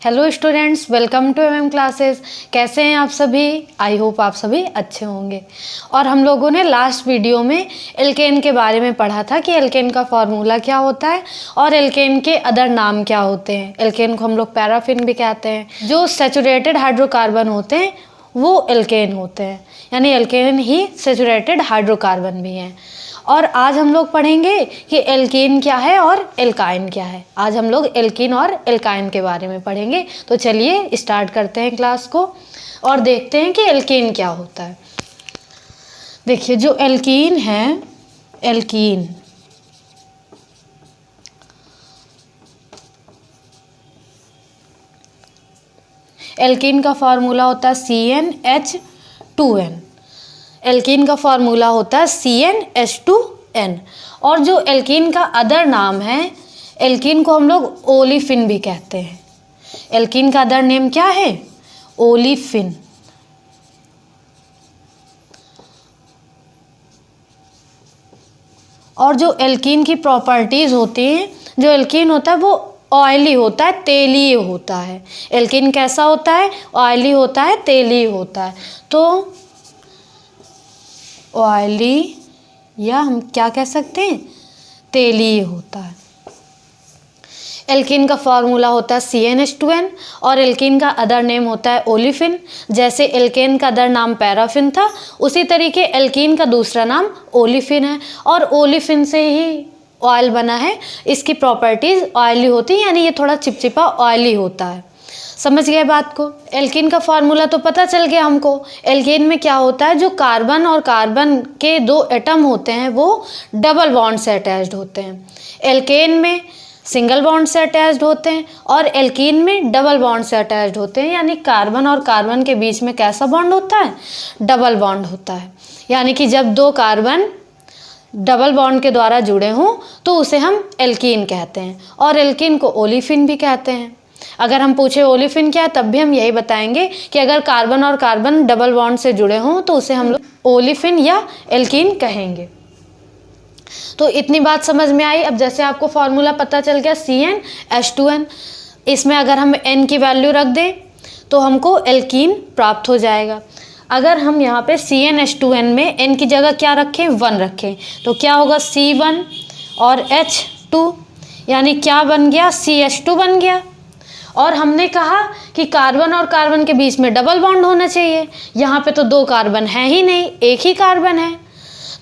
Hello students, welcome to classes. कैसे हैं आप सभी? आई होप आप सभी अच्छे होंगे। और हम लोगों ने लास्ट वीडियो में एल्केन के बारे में पढ़ा था कि एल्केन का फॉर्मूला क्या होता है और एल्केन के अदर नाम क्या होते हैं। एल्केन को हम लोग पैराफिन भी कहते हैं। जो सैचुरेटेड हाइड्रोकार्बन होते हैं वो एल्केन होते हैं, यानी एल्केन ही सैचुरेटेड हाइड्रोकार्बन भी हैं। और आज हम लोग पढ़ेंगे कि एल्कीन क्या है और एल्काइन क्या है। आज हम लोग एल्कीन और एल्काइन के बारे में पढ़ेंगे। तो चलिए स्टार्ट करते हैं क्लास को और देखते हैं कि एल्कीन क्या होता है। देखिए, जो एल्कीन है, एल्कीन का फॉर्मूला होता है CnH2n। एल्कीन का फॉर्मूला होता है CnH2n। और जो एल्कीन का अदर नाम है, एल्कीन को हम लोग ओलिफिन भी कहते हैं। एल्कीन का अदर नेम क्या है? ओलिफिन। और जो एल्कीन की प्रॉपर्टीज होती हैं, जो एल्कीन होता है वो ऑयली होता है, तेलीय होता है। एल्कीन कैसा होता है? ऑयली होता है, तेलीय होता है। तो ऑयली, या हम क्या कह सकते हैं, तेलीय होता है। एल्कीन का फॉर्मूला होता है CnH2n और एल्कीन का अदर नेम होता है ओलिफिन। जैसे एल्केन का अदर नाम पैराफिन था, उसी तरीके एल्कीन का दूसरा नाम ओलिफिन है। और ओलिफिन से ही ऑयल बना है। इसकी प्रॉपर्टीज ऑयली होती है, यानी ये थोड़ा चिपचिपा ऑयली होता है। समझ गए बात को? एल्कीन का फॉर्मूला तो पता चल गया हमको। एल्कीन में क्या होता है, जो कार्बन और कार्बन के दो एटम होते हैं वो डबल बॉन्ड से अटैच्ड होते हैं। एल्केन में सिंगल बॉन्ड से अटैच्ड होते हैं और एल्कीन में डबल बॉन्ड से अटैच्ड होते हैं। यानी कार्बन और कार्बन के बीच में कैसा बॉन्ड होता है? डबल बॉन्ड होता है। यानी कि जब दो कार्बन डबल बॉन्ड के द्वारा जुड़े हों तो उसे हम एल्कीन कहते हैं। और एल्कीन को ओलिफिन भी कहते हैं। अगर हम पूछे ओलिफिन क्या है, तब भी हम यही बताएंगे कि अगर कार्बन और कार्बन डबल बॉन्ड से जुड़े हों तो उसे हम लोग ओलिफिन या एल्कीन कहेंगे। तो इतनी बात समझ में आई। अब जैसे आपको फॉर्मूला पता चल गया CnH2n, इसमें अगर हम n की वैल्यू रख दें तो हमको एल्कीन प्राप्त हो जाएगा। अगर हम यहाँ पे CnH2n में n की जगह क्या रखें? 1 रखें, तो क्या होगा? C1 और H2, यानी क्या बन गया? CH2 बन गया। और हमने कहा कि कार्बन और कार्बन के बीच में डबल बॉन्ड होना चाहिए। यहाँ पे तो दो कार्बन है ही नहीं, एक ही कार्बन है।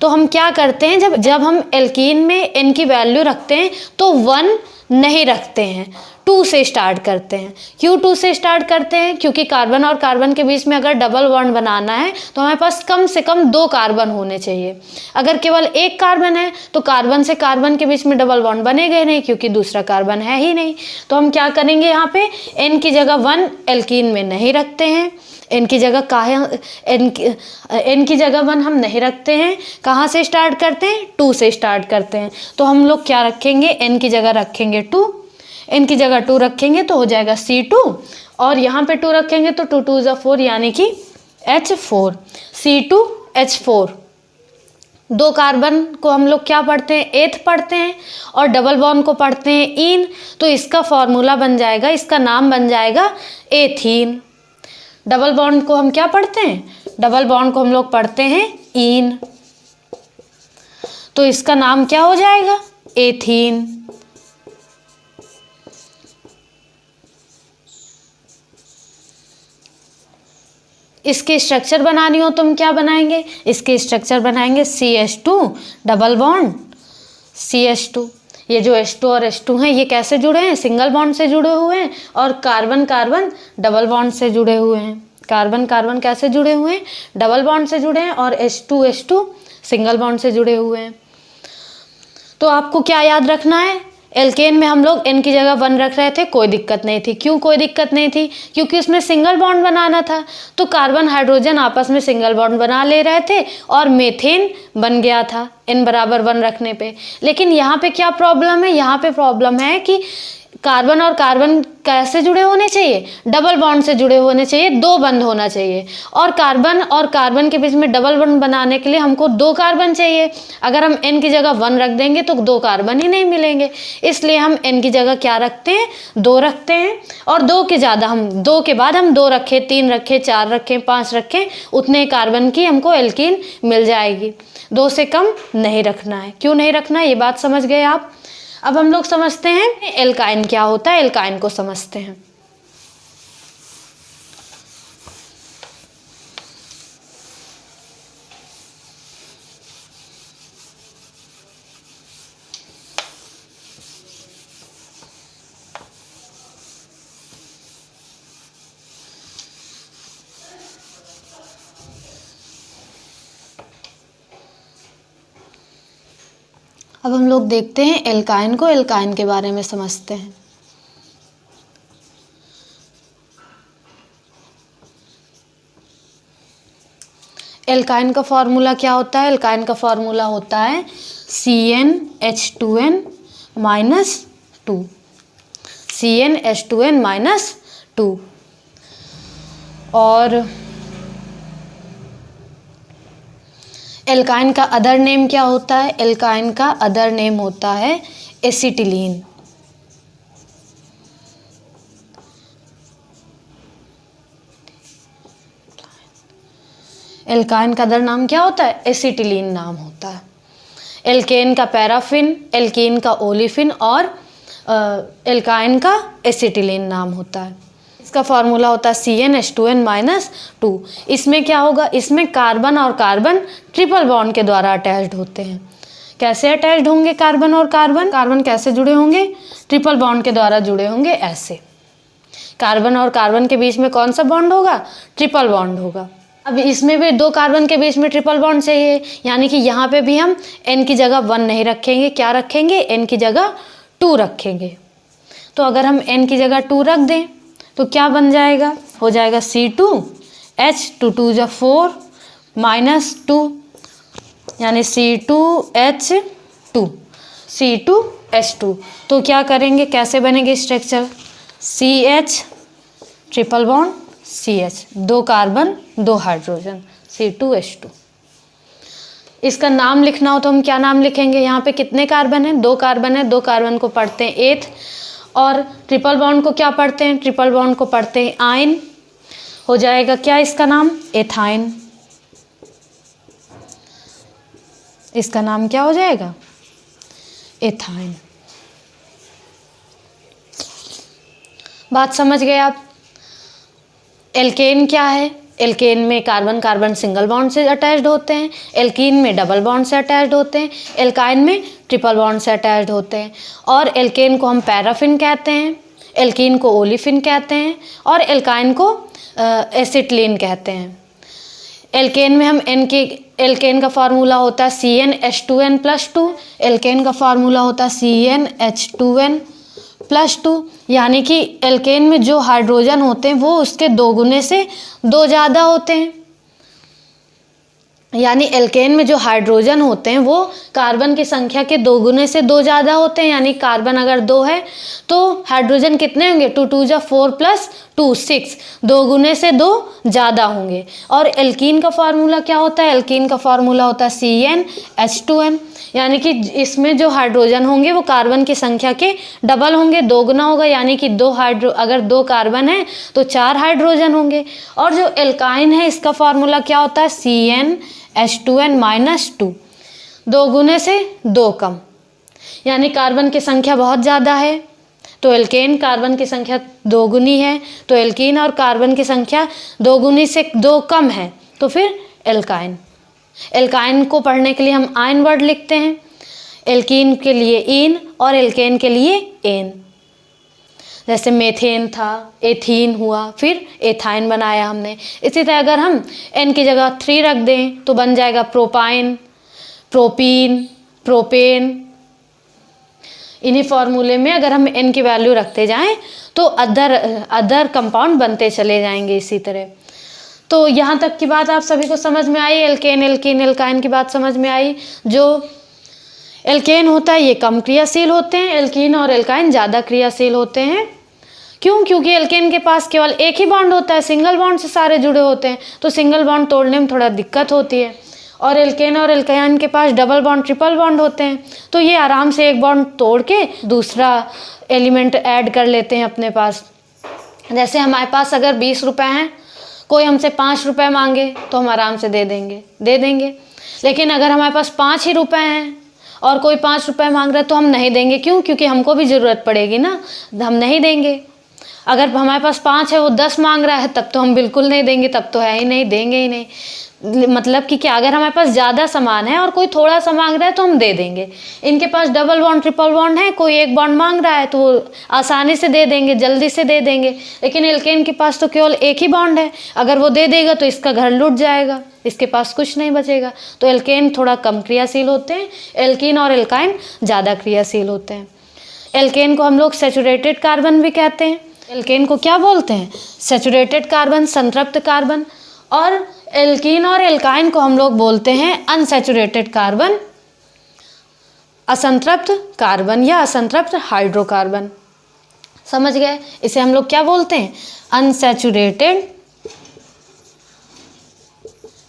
तो हम क्या करते हैं, जब हम एल्कीन में n की वैल्यू रखते हैं तो 1 नहीं रखते हैं, 2 से स्टार्ट करते हैं। क्यों 2 से स्टार्ट करते हैं? क्योंकि कार्बन और कार्बन के बीच में अगर डबल बॉन्ड बनाना है तो हमारे पास कम से कम 2 कार्बन होने चाहिए। अगर केवल एक कार्बन है तो कार्बन से कार्बन के बीच में डबल बॉन्ड बनेगा ही नहीं, क्योंकि दूसरा कार्बन है ही नहीं। तो हम क्या करेंगे, यहाँ पे n की जगह 1 एल्कीन में नहीं रखते हैं। n की जगह n की जगह 1 हम नहीं रखते हैं। कहाँ से स्टार्ट करते हैं? 2 से स्टार्ट करते हैं। तो हम लोग क्या रखेंगे? n की जगह रखेंगे 2, n की जगह 2 रखेंगे तो हो जाएगा C2, और यहाँ पे 2 रखेंगे तो 2 2 = 4, यानी कि H4, C2H4। 2 कार्बन को हम लोग क्या पढ़ते हैं? एथ पढ़ते हैं, और डबल बॉन्ड को पढ़ते हैं इन। तो इसका फॉर्मूला बन जाएगा, इसका नाम बन जाएगा एथीन। डबल बॉन्ड को हम क्या पढ़ते हैं? डबल बॉन्ड को हम लोग पढ़ते हैं इन। तो इसका नाम क्या हो जाएगा? एथीन। इसके स्ट्रक्चर बनानी हो तो हम क्या बनाएंगे? इसके स्ट्रक्चर बनाएंगे CH2 डबल बॉन्ड CH2। ये जो H2 और H2 हैं ये कैसे जुड़े हैं? सिंगल बॉन्ड से जुड़े हुए हैं। और कार्बन कार्बन डबल बॉन्ड से जुड़े हुए हैं। कार्बन कार्बन कैसे जुड़े हुए हैं? डबल बॉन्ड से जुड़े हैं। और H2 सिंगल बॉन्ड से जुड़े हुए हैं। तो आपको क्या याद रखना है? एल्केन में हम लोग n की जगह 1 रख रहे थे, कोई दिक्कत नहीं थी। क्यों कोई दिक्कत नहीं थी? क्योंकि उसमें सिंगल बॉन्ड बनाना था। तो कार्बन हाइड्रोजन आपस में सिंगल बॉन्ड बना ले रहे थे और मीथेन बन गया था n = 1 रखने पे। लेकिन यहाँ पे क्या प्रॉब्लम है? यहाँ पे प्रॉब्लम है कि कार्बन और कार्बन कैसे जुड़े होने चाहिए, डबल बॉन्ड से जुड़े होने चाहिए, दो बंद होना चाहिए। और कार्बन के बीच में डबल बॉन्ड बनाने के लिए हमको दो कार्बन चाहिए। अगर हम n की जगह 1 रख देंगे तो दो कार्बन ही नहीं मिलेंगे, इसलिए हम n की जगह क्या रखते हैं, 2 रखते हैं। और 2 के ज़्यादा हम 2 के बाद हम 2 रखें, 3 रखें, 4 रखें, 5 रखें, उतने कार्बन की हमको एल्कीन मिल जाएगी। 2 से कम नहीं रखना है। क्यों नहीं रखना है, ये बात समझ गए आप। अब हम लोग समझते हैं एल्काइन क्या होता है, एल्काइन को समझते हैं। अब हम लोग देखते हैं एल्काइन को, एल्काइन के बारे में समझते हैं। एल्काइन का फॉर्मूला क्या होता है, एल्काइन का फॉर्मूला होता है CnH2n -2, CnH2n -2। और एल्काइन का अदर नेम क्या होता है, एल्काइन का अदर नेम होता है एसिटिलीन। एल्काइन का अदर नाम क्या होता है, एसिटिलीन नाम होता है। एल्केन का पैराफिन, एल्कीन का ओलिफिन और एल्काइन का एसिटिलीन नाम होता है। इसका फॉर्मूला होता है CnH2n -2। इसमें क्या होगा, इसमें कार्बन और कार्बन ट्रिपल बॉन्ड के द्वारा अटैच्ड होते हैं। कैसे अटैच्ड होंगे कार्बन और कार्बन, कार्बन कैसे जुड़े होंगे, ट्रिपल बॉन्ड के द्वारा जुड़े होंगे। ऐसे कार्बन और कार्बन के बीच में कौन सा बॉन्ड होगा, ट्रिपल बॉन्ड होगा। अब इसमें भी 2 कार्बन के बीच में ट्रिपल बॉन्ड चाहिए, यानी कि यहाँ पे भी हम n की जगह 1 नहीं रखेंगे, क्या रखेंगे, n की जगह 2 रखेंगे। तो अगर हम n की जगह 2 रख दें तो क्या बन जाएगा, हो जाएगा C2H, 2 = 4 -2, यानी C2H2, C2H2। तो क्या करेंगे, कैसे बनेंगे structure, CH triple bond CH, 2 carbon 2 hydrogen, C2H2। इसका नाम लिखना हो तो हम क्या नाम लिखेंगे, यहाँ पे कितने कार्बन हैं, 2 कार्बन है, 2 कार्बन को पढ़ते हैं एथ, और ट्रिपल बॉन्ड को क्या पढ़ते हैं, ट्रिपल बॉन्ड को पढ़ते हैं आइन। हो जाएगा क्या इसका नाम, एथाइन। इसका नाम क्या हो जाएगा, एथाइन। बात समझ गए आप। एल्केन क्या है, एल्केन में कार्बन कार्बन सिंगल बॉन्ड से अटैच्ड होते हैं, एल्कीन में डबल बॉन्ड से अटैच्ड होते हैं, एल्काइन में ट्रिपल बॉन्ड से अटैच्ड होते हैं। और एल्केन को हम पैराफिन कहते हैं, एल्कीन को ओलिफिन कहते हैं, और एल्काइन को एसिटिलीन कहते हैं। एल्केन में हम एल्केन का फार्मूला होता है CnH2n +2, एल्केन का फार्मूला होता है CnH2n +2, यानी कि एल्केन में जो हाइड्रोजन होते हैं वो उसके 2 गुने से 2 ज़्यादा होते हैं। यानी एल्केन में जो हाइड्रोजन होते हैं वो कार्बन की संख्या के 2 गुने से 2 ज़्यादा होते हैं। यानी कार्बन अगर 2 है तो हाइड्रोजन कितने होंगे, 2 = 4 + 2 6, 2 गुने से 2 ज़्यादा होंगे। और एल्कीन का फार्मूला क्या होता है, एल्कीन का फार्मूला होता है CnH2n, यानी कि इसमें जो हाइड्रोजन होंगे वो कार्बन की संख्या के डबल होंगे, 2 गुना होगा। यानी कि अगर 2 कार्बन है तो 4 हाइड्रोजन होंगे। और जो एल्काइन है इसका फार्मूला क्या होता है CnH2n -2, 2 गुने से 2 कम, यानी कार्बन की संख्या बहुत ज़्यादा है तो एल्केन, कार्बन की संख्या 2 गुनी है तो एल्कीन, और कार्बन की संख्या 2 गुनी से 2 कम है तो फिर एल्काइन। एल्काइन को पढ़ने के लिए हम आइन वर्ड लिखते हैं, एल्कीन के लिए इन और एल्केन के लिए एन। जैसे मेथेन था, एथीन हुआ, फिर एथाइन बनाया हमने। इसी तरह अगर हम एन की जगह 3 रख दें तो बन जाएगा प्रोपाइन, प्रोपीन, प्रोपेन। इन्हीं फॉर्मूले में अगर हम एन की वैल्यू रखते जाएं तो अदर कंपाउंड बनते चले जाएंगे इसी तरह। तो यहाँ तक की बात आप सभी को समझ में आई, एल्केन, एल्कीन, एल्काइन की बात समझ में आई। जो एल्केन होता है ये कम क्रियाशील होते हैं, एल्कीन और एल्काइन ज़्यादा क्रियाशील होते हैं। क्यों? क्योंकि एल्केन के पास केवल एक ही बॉन्ड होता है, सिंगल बॉन्ड से सारे जुड़े होते हैं, तो सिंगल बॉन्ड तोड़ने में थोड़ा दिक्कत होती है। और एल्केन और एल्काइन के पास डबल बॉन्ड, ट्रिपल बॉन्ड होते हैं, तो ये आराम से एक बॉन्ड तोड़ के दूसरा एलिमेंट ऐड कर लेते हैं अपने पास। जैसे हमारे पास अगर 20 रुपये हैं, कोई हमसे 5 रुपये मांगे तो हम आराम से दे देंगे। लेकिन अगर हमारे पास 5 ही रुपये हैं और कोई 5 रुपये मांग रहा है तो हम नहीं देंगे। क्यों? क्योंकि हमको भी ज़रूरत पड़ेगी ना, हम नहीं देंगे। अगर हमारे पास 5 है, वो 10 मांग रहा है, तब तो हम बिल्कुल नहीं देंगे, तब तो है ही नहीं, देंगे ही नहीं। मतलब कि क्या, अगर हमारे पास ज़्यादा सामान है और कोई थोड़ा सा मांग रहा है तो हम दे देंगे। इनके पास डबल बॉन्ड, ट्रिपल बॉन्ड है, कोई एक बॉन्ड मांग रहा है तो वो आसानी से दे देंगे, जल्दी से दे देंगे। लेकिन एल्केन के पास तो केवल एक ही बॉन्ड है, अगर वो दे देगा तो इसका घर लुट जाएगा, इसके पास कुछ नहीं बचेगा। तो एल्केन थोड़ा कम क्रियाशील होते हैं, एल्कीन और एल्काइन ज़्यादा क्रियाशील होते हैं। एल्केन को हम लोग सैचुरेटेड कार्बन भी कहते हैं। एल्केन को क्या बोलते हैं? सैचुरेटेड कार्बन, संतृप्त कार्बन। और एल्कीन और एल्काइन को हम लोग बोलते हैं अनसैचुरेटेड कार्बन, असंतृप्त कार्बन या असंतृप्त हाइड्रोकार्बन। समझ गए? इसे हम लोग क्या बोलते हैं?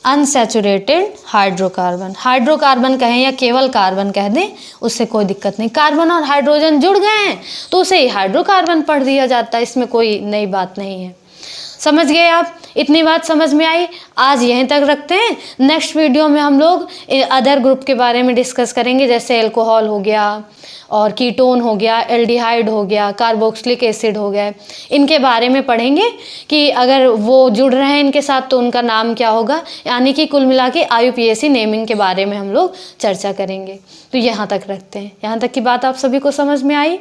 Unsaturated hydrocarbon. हाइड्रोकार्बन कहें या केवल कार्बन कह दें, उससे कोई दिक्कत नहीं। कार्बन और हाइड्रोजन जुड़ गए हैं तो उसे हाइड्रोकार्बन पढ़ दिया जाता है, इसमें कोई नई बात नहीं है। समझ गए आप? इतनी बात समझ में आई? आज यहीं तक रखते हैं। नेक्स्ट वीडियो में हम लोग अदर ग्रुप के बारे में डिस्कस करेंगे, जैसे एल्कोहल हो गया और कीटोन हो गया, एल्डिहाइड हो गया, कार्बोक्सिलिक एसिड हो गया। इनके बारे में पढ़ेंगे कि अगर वो जुड़ रहे हैं इनके साथ तो उनका नाम क्या होगा। यानी कि कुल मिला के IUPAC नेमिंग के बारे में हम लोग चर्चा करेंगे। तो यहाँ तक रखते हैं। यहाँ तक की बात आप सभी को समझ में आई?